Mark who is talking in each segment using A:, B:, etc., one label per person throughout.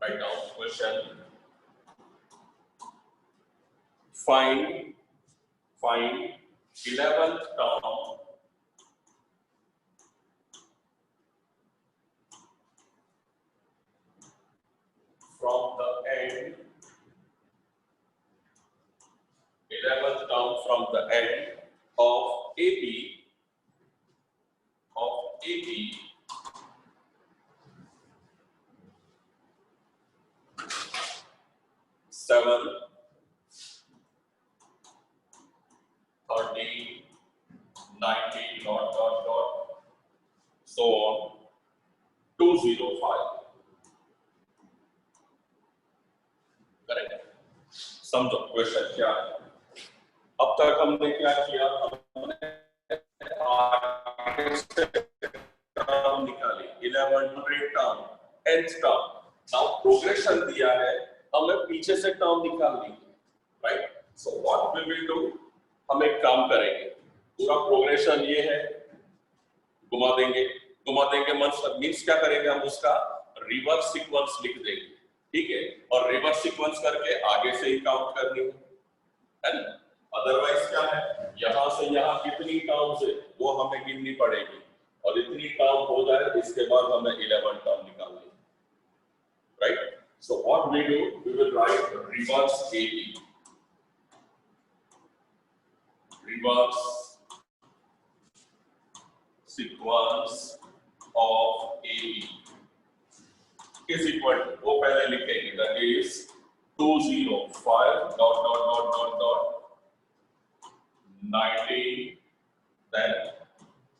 A: Write down question. Find 11th term from the end. 11th term from the end of AP 7, 30, 90, so on 205. Correct? समझो question क्या है। अब तक हमने क्या किया, हमने टर्म निकाली 1100 term, nth term. Now progression दिया है, हमें पीछे से टर्म निकालनी है, right? So what we will do, हम एक काम करेंगे, पूरा प्रोग्रेशन ये है, घुमा देंगे मींस क्या करेंगे, हम उसका रिवर्स सीक्वेंस लिख देंगे, ठीक है? और रिवर्स सीक्वेंस करके आगे से ही काउंट करनी है ना? अदरवाइज क्या है, यहां से यहां कितनी टर्म्स है वो हमें गिननी पड़ेगी, और इतनी टर्म हो जाए इसके बाद हमें 11 टर्म निकालनी है, right? So what we do, we will write reverse AB, reverse sequence of AB is equal to, वो पहले लिखेंगे, that is 205 dot 90, then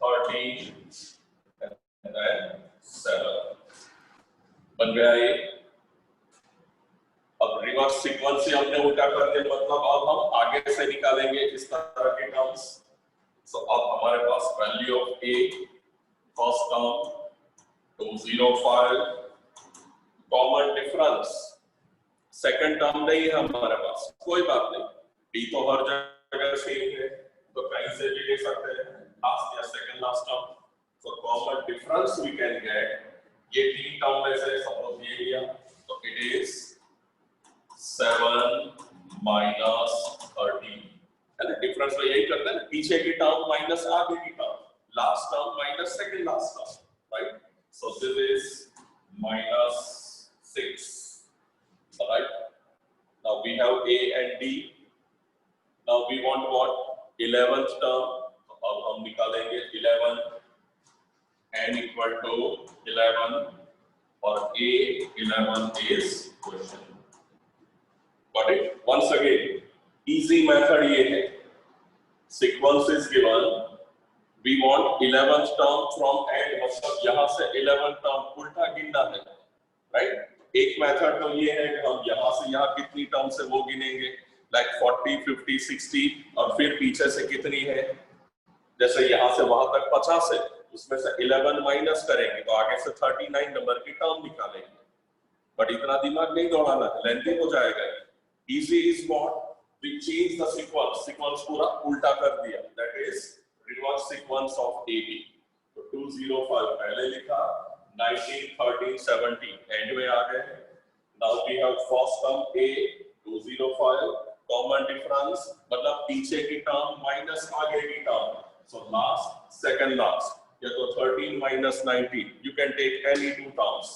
A: 30 and then 7 बन गया ये। अब रिवर्स सीक्वेंस से हमने उल्टा कर दिया, मतलब अब हम आगे से निकालेंगे इस तरह के टर्म्स। सो अब हमारे पास value of A, first term 205, common difference second term नहीं है हमारे पास, कोई बात नहीं, डी तो हर जगह सेम है, तो कहीं से भी ले सकते हैं, लास्ट या second last term. So common difference we can get, ये तीन टर्म में से सपोज ये लिया, तो इट इज 7 माइनस 30, है ना? डिफरेंस में यही करते हैं ना, पीछे की टर्म माइनस आगे की term, last term minus second last term, right? So this is minus 6. Alright. Now we have A and D. Now we want what? 11th term. अब हम निकालेंगे 11 n equal to 11 और A 11 is question. Got it? Once again, easy method ये है. Sequence is given. We want 11th term from end, मतलब यहाँ से 11th term उल्टा गिनना है, राइट? एक मेथड तो ये है कि हम यहाँ से यहाँ कितनी टर्म से वो गिनेंगे, लाइक 40, 50, 60, और फिर पीछे से कितनी है, जैसे यहाँ से वहां तक 50 है, उसमें से 11 माइनस करेंगे तो आगे से 39 नंबर की टर्म निकालेंगे। बट इतना दिमाग नहीं दौड़ाना है, लेंथी हो जाएगा। Easy is what, we change the sequence पूरा उल्टा कर दिया, that is reverse sequence of AB। तो 205 पहले लिखा, 19, 13, 17 एंड में आ गए। Now we have first term A 205, common difference मतलब पीछे की टर्म माइनस आगे की term, so last second last, या तो 13 minus 19, you can take any two terms,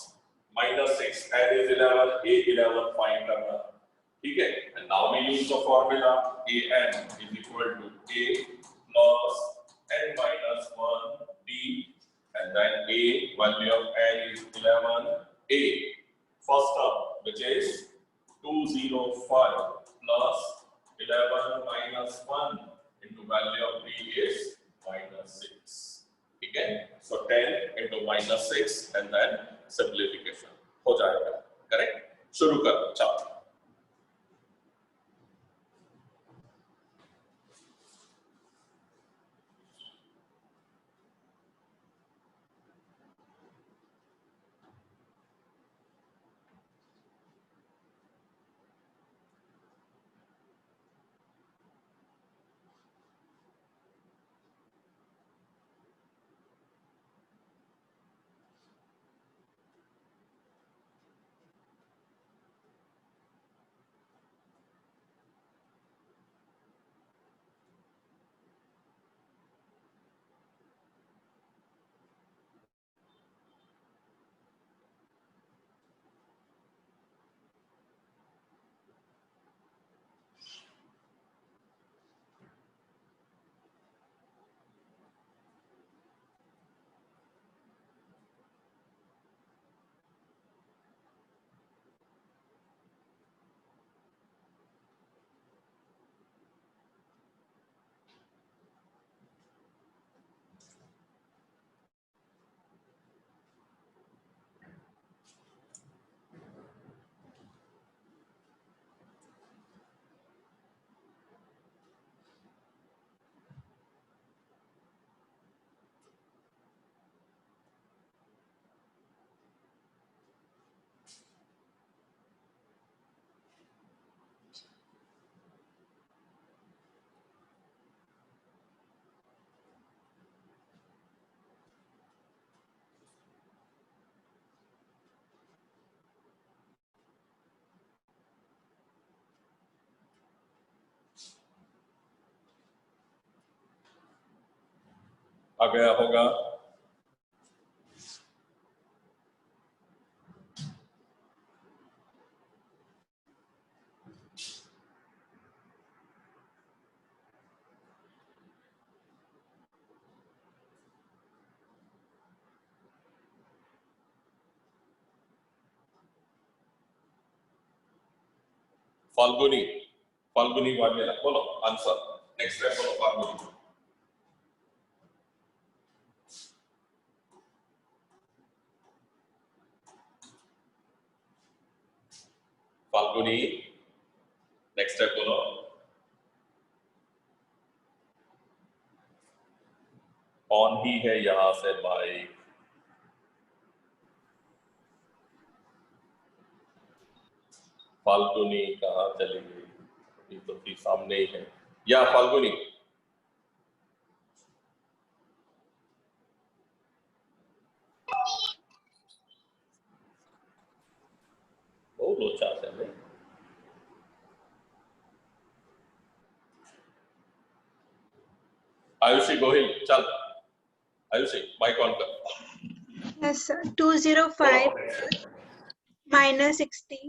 A: minus 6, n is 11, A 11 find करना, ठीक है? And now we use the formula AN is equal to A plus n minus 1 D, and then A value of n is 11 A first term, which is 205 plus 11 minus 1 into value of D is minus 6. ठीक है? So 10 into minus 6 and then simplification हो जाएगा, correct? शुरू कर, चलो। आ गया होगा। फाल्गुनी, फाल्गुनी वाघेला, बोलो आंसर। नेक्स्ट स्टेप बोलो फाल्गुनी। फाल्गुनी, नेक्स्ट स्टेप बोलो। ऑन ही है यहां से बाइक। फाल्गुनी कहाँ चली गई? ये तो थी सामने ही है। या फाल्गुनी, वो लोचा से नहीं। आयुषी गोहिल, चल आयुषी माइक ऑन कर।
B: Yes, sir. 205 minus 60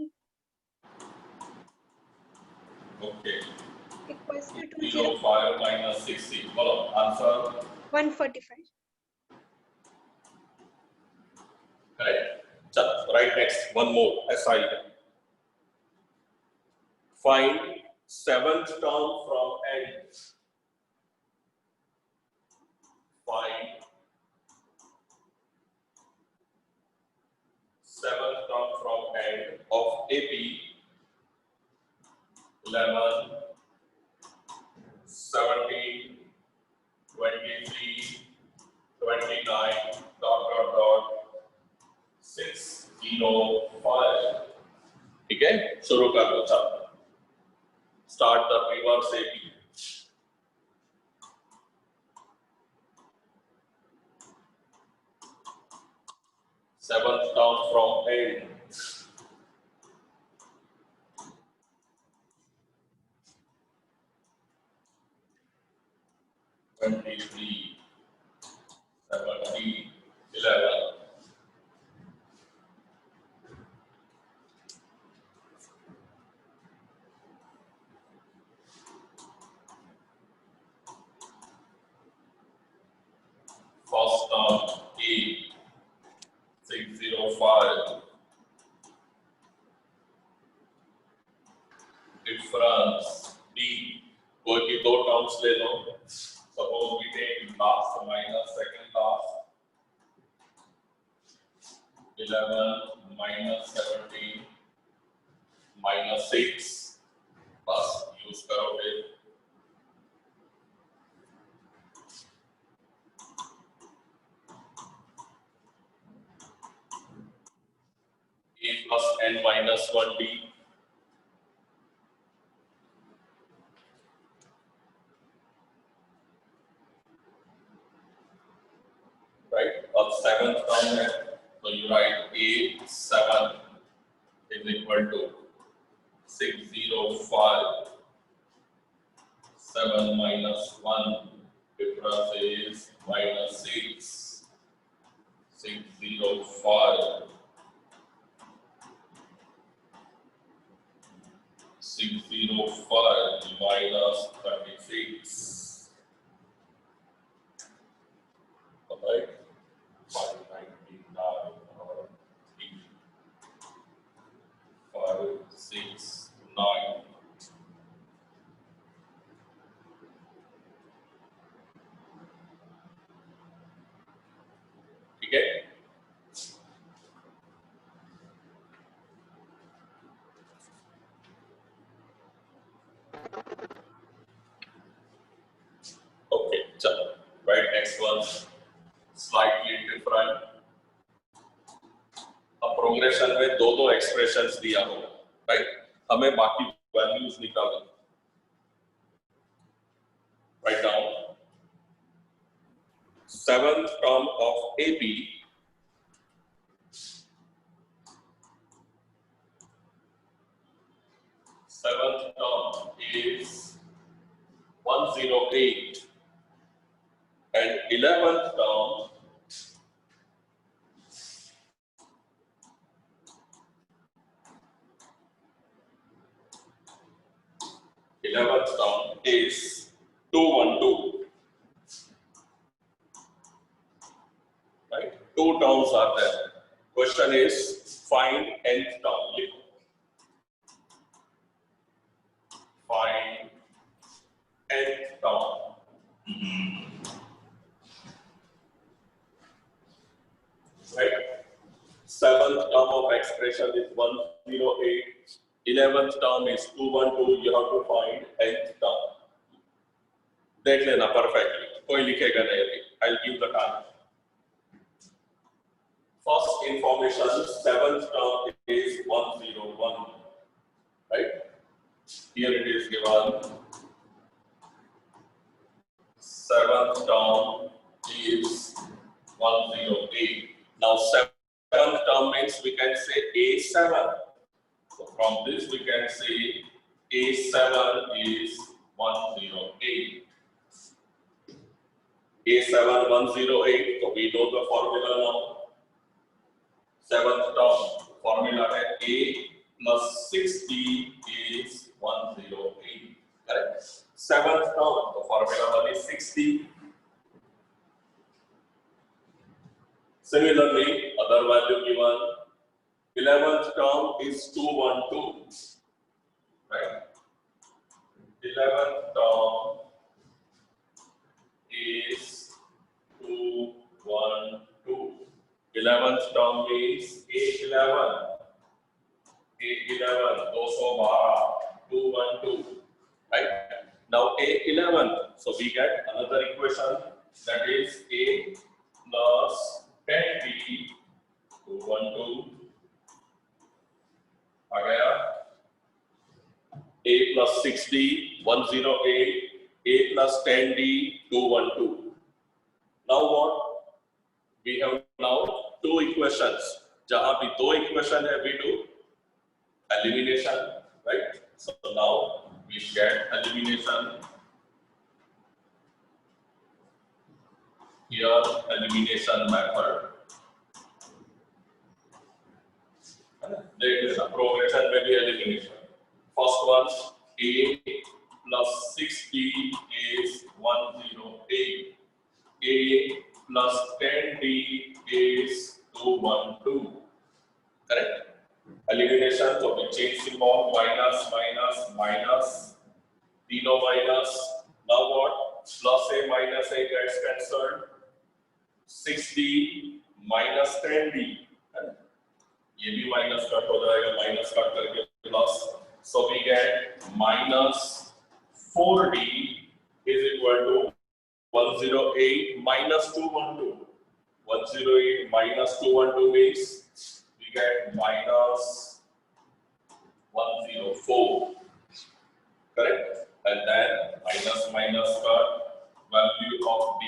A: okay,
B: equals to
A: 205 minus 60, बोलो आंसर।
B: 145.
A: करेक्ट। चल right next, one more SI। Find seventh term from and. Find seventh term from end of AP 11, 17, 23, 29, dot 605। ठीक है, शुरू कर दो। चलो start the reverse AP। Seventh term from end. (23, 17, 11). First term A 605. Difference D, कोई भी दो terms ले लो। Suppose we take last minus second last, 11 minus 17 minus 6, बस यूज करोगे। A plus n minus 1D, right? और seventh term है, तो you write A7 is equal to 605, 7 minus 1, difference is minus 6, 605, 605 minus 36, right? 599 or 3, 5, 6, 9. ठीक है? Okay, चलो, right, next one, slightly different. अब progression में दो एक्सप्रेशंस दिया होगा, राइट? हमें बाकी वैल्यूज निकालना। Write down seventh term of AP seventh term is 108 and 11th term is 212. Right? Two terms are there. Question is find nth term. Find nth term. Right? 7th term of expression is 108. 11th term is 212. You have to find nth term. देख लेना perfectly. कोई लिखेगा नहीं अभी. I'll give the time. First information, 7th term is 101. Right? Here it is given. 7th term is 108. Now 7th term means we can say A7. So from this we can say A7 is 108. A7 108. So we know the formula now. 7th term formula है A plus 60 is 108. Correct? 7th term the formula is 60. Similarly, other value given. 11th term is 212. Right? 11th term is 212. 11th term means A11. A11, 212. Right? Now A11. So we get another equation that is A plus 10B 212. आ गया A plus 60 108. A plus 10D 212. Now what? We have now two equations. जहां भी दो equation है, we do elimination, right? So now we get elimination. Here elimination method. There is a progression, maybe elimination. First one, A plus 60 is 108. A plus 10D is 212. Correct? Elimination, so we change symbol, minus, minus, minus, deno minus. Now what? Plus A minus A gets cancelled. 60 minus 10D. ये भी minus cut हो जाएगा, minus cut करके plus. So we get minus 4D is equal to 108 minus 212. 108 minus 212 means we get minus 104. Correct? And then minus minus cut, value of D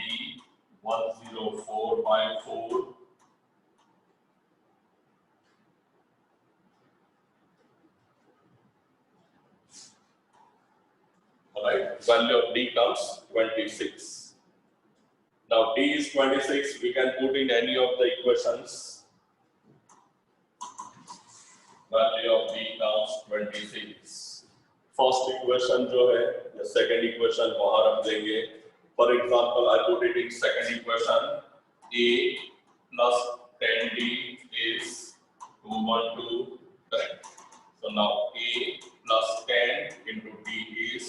A: 104 by 4. Alright, value of D comes 26. Now D is 26, we can put in any of the equations. Value of D comes 26. First equation जो है, या second equation वहाँ रख देंगे. For example, I put it in second equation. A plus 10D is 212. Correct. So now A plus 10 into D is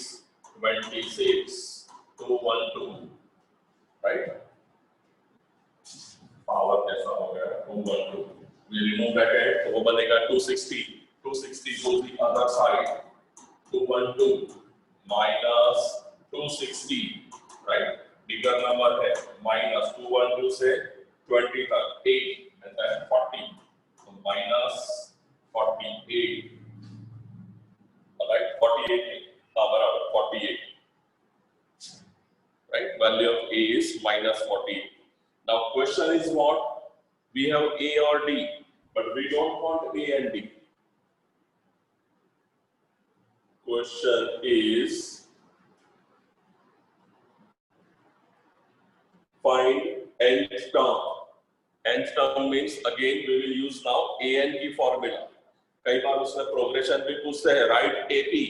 A: 26, 212, right? Power कैसा हो गया? 212. We remove bracket, तो वो बनेगा 260. 260 goes the other side. 212 minus 260, right? Bigger number है. Minus 212 से 20 तक 8 and then 40. So minus 48. Alright, 48. Power of 48. Right? Value of A is minus 48. Now question is what? We have A or D, but we don't want A and D. Question is find nth term. nth term means again we will use now an की formula. कई बार उसमें progression भी पूछते हैं, right AP,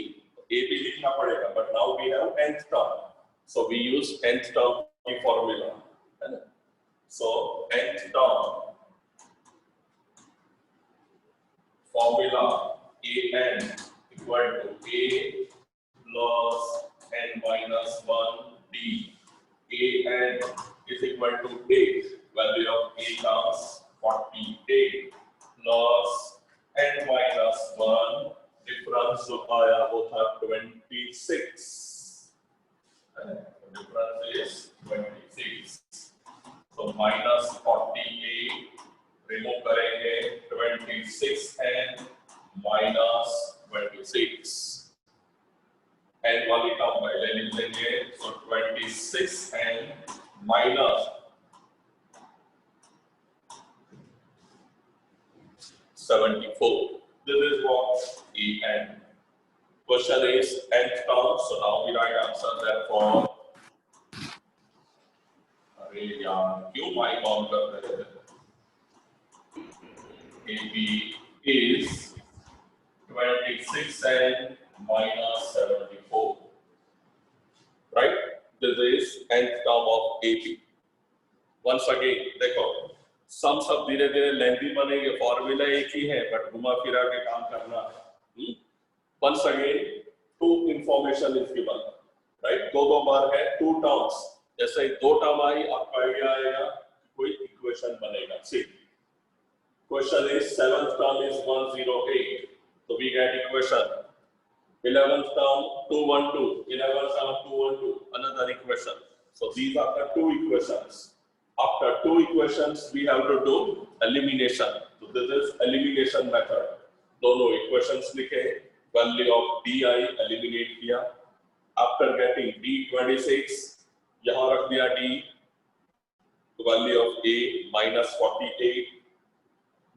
A: AP लिखना पड़ेगा, but now we have nth term, so we use nth term की formula, है ना? So nth term formula an equal to a plus n minus 1 d. an is equal to 8, value of a comes 48 plus n minus 1, difference जो आया वो था 26, difference is 26, so minus 48, remove करेंगे 26 and minus 26, n वाली term पहले लिख लेंगे, so 26 and minus 74. This is what en. Question is nth term, so now we write answer therefore. अरे यार क्यों माइक ऑन कर रहे हैं? AB is 26 and minus 74. Right? This is nth term of AB. Once again, देखो सम सब धीरे धीरे लेंथी बनेंगे, फॉर्मूला एक ही है बट घुमा फिरा के काम करना है. Once again, two information is given, right? दो बार है, two terms. जैसे दो टर्म आई, आपको आइडिया आएगा कोई इक्वेशन बनेगा. See, question is 7th term is 108, so we get equation. 11th term 212, 11th term 212, another equation. So these are the two equations. After two equations, we have to do elimination. So this is elimination method. दोनों equations लिखे, value of di eliminate किया. After getting d26, यहाँ रख दिया d, value of a minus 48.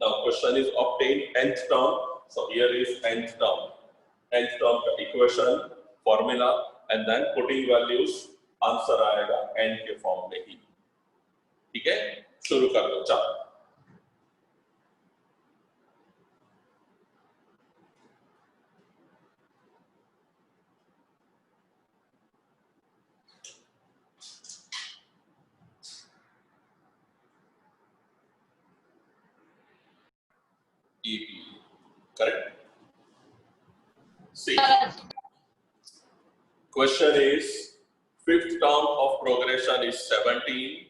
A: Now question is obtain nth term. So here is nth term. Nth term का equation, formula, and then putting values, answer आएगा n के form में ही. ठीक है, शुरू कर दो. चलो EP, correct? See, question is 5th term of progression is 17.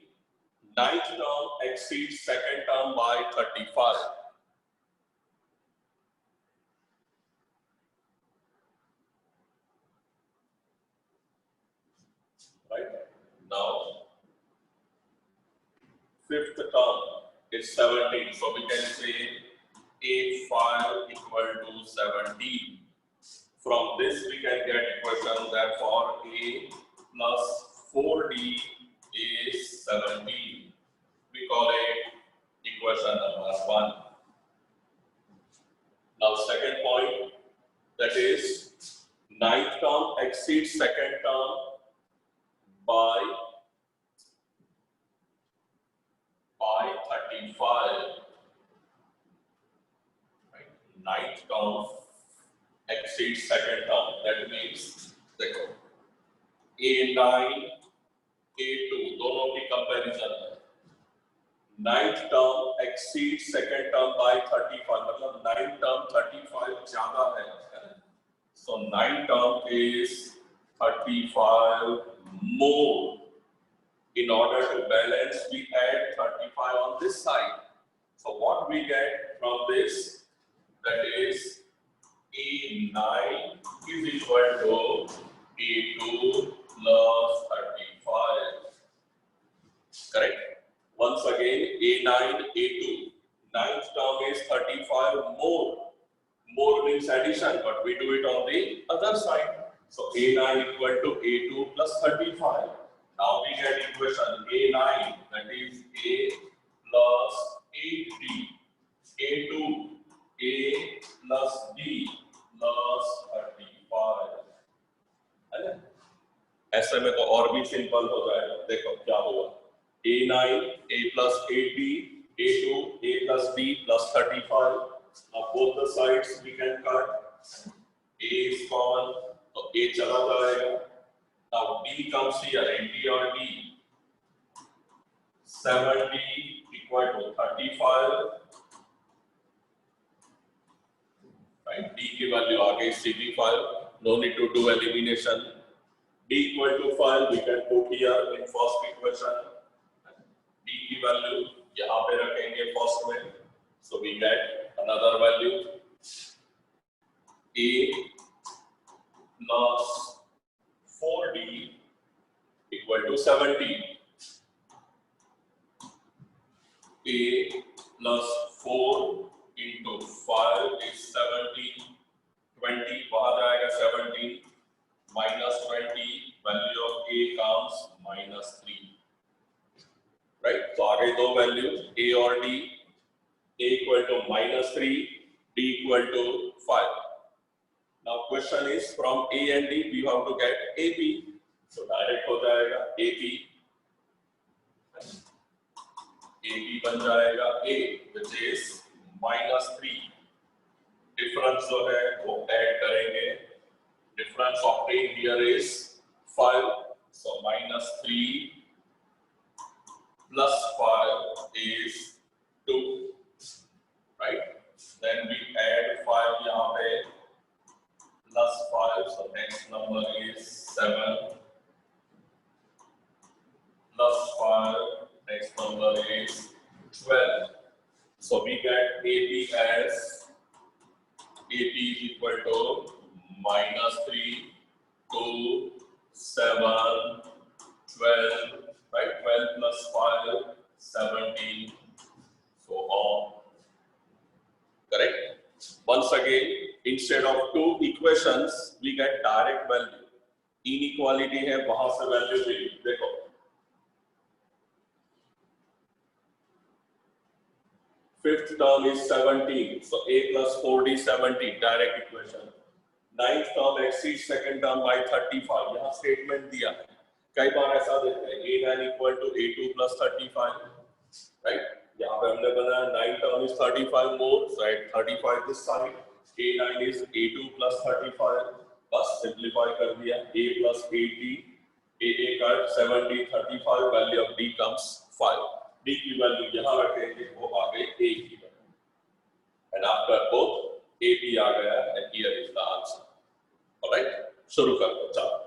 A: 9th term exceeds 2nd term by 35. Right? Now, 5th term is 17. So we can say A5 equal to 17. From this we can get equation, therefore A plus 4D is 17. We call it equation number 1. Now second point, that is 9th term exceeds 2nd term by 35. Right? 9th term exceeds 2nd term. That means देखो A9 A2 दोनों की comparison है. 9th term exceeds 2nd term by 35, मतलब 9th term 35 ज्यादा है. So 9th term is 35 more. In order to balance, we add 35 on this side. So what we get from this, that is A9 is equal to A2 plus 35. Correct? Once again, A9, A2. 9th term is 35 more. More means addition, but we do it on the other side. So A9 equal to A2 plus 35. Now we get equation A9, that is A plus 8D. A2, A plus D plus 35. है ना? ऐसे में तो और भी simple हो जाएगा. देखो क्या हुआ. A9, A plus 8B, A2, A plus B plus 35. Now both the sides we can cut. A is common, so A chala jayega. Now B comes here, and D or D. 7D equal to 35. Right? D की value आ गई 65. No need to do elimination. D equal to 5 we can put here in first equation. D की value यहाँ पे रखेंगे first में. So we get another value. A plus 4D equal to 70. A plus 4 into 5 is 17. 20 बाहर आएगा 17 minus 20 value of A comes minus 3. Right? So आगे दो values A और D. A equal to minus 3, D equal to 5. Now question is from A and D we have to get AP. So direct हो जाएगा AP. AP बन जाएगा A which is minus 3. Difference जो है वो add करेंगे. Difference obtained here is 5. So minus 3 plus 5 is 2. Right? Then we add 5 यहाँ पे plus 5. So next number is 7. Plus 5. Next number is 12. So we get AP as AP is equal to minus 3, 2, 7, 12, right? 12 plus 5, 17, so on. Correct? Once again, instead of two equations, we get direct value. Inequality है वहां से value मिली. देखो. Fifth term is 17, so A plus 4D 17, direct equation. Ninth term exceeds second term by 35. यहाँ statement दिया है. कई बार ऐसा देखते हैं A9 equal to A2 plus 35, right? यहाँ पे हमने बनाया 9 term is 35 more, so at 35 this side. A9 is A2 plus 35. बस simplify कर दिया. A plus 8D, A cut 70, 35. Value of D comes 5. D की value यहाँ रखेंगे, वो आ गई A की value. And after both, AP आ गया, and here is the answer. Alright, शुरू कर दो, चलो.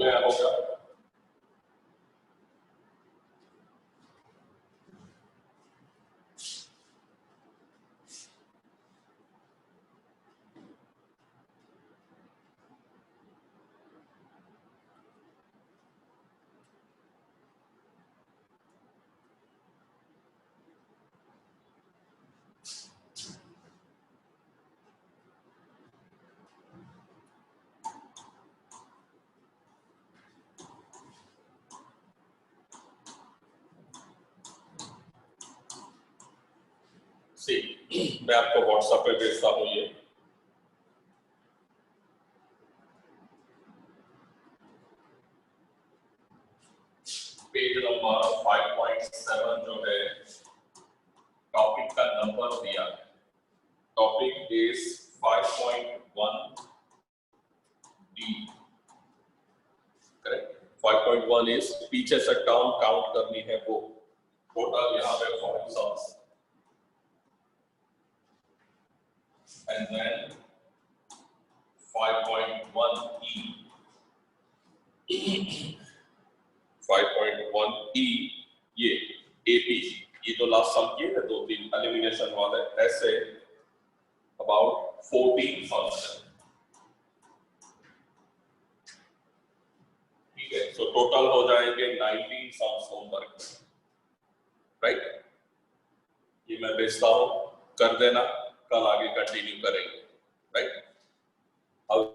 A: गया होगा। मैं आपको व्हाट्सएप पे भेजता हूँ ये। पेज नंबर 5.7 जो है, टॉपिक का नंबर दिया है। Topic is 5.1 D, correct. 5.1 is पीछे से टर्म काउंट करनी है वो, टोटल यहाँ पे 40 sums. And then 5.1E, 5.1E ये AP, ये जो लास्ट सम किए थे 2-3 एलिमिनेशन वाले, ऐसे about 14 फंक्शन, ठीक है। सो टोटल हो जाएंगे 19 सम्स होमवर्क, राइट। ये मैं भेजता हूँ, कर देना, कल आगे कंटिन्यू करेंगे, राइट। अब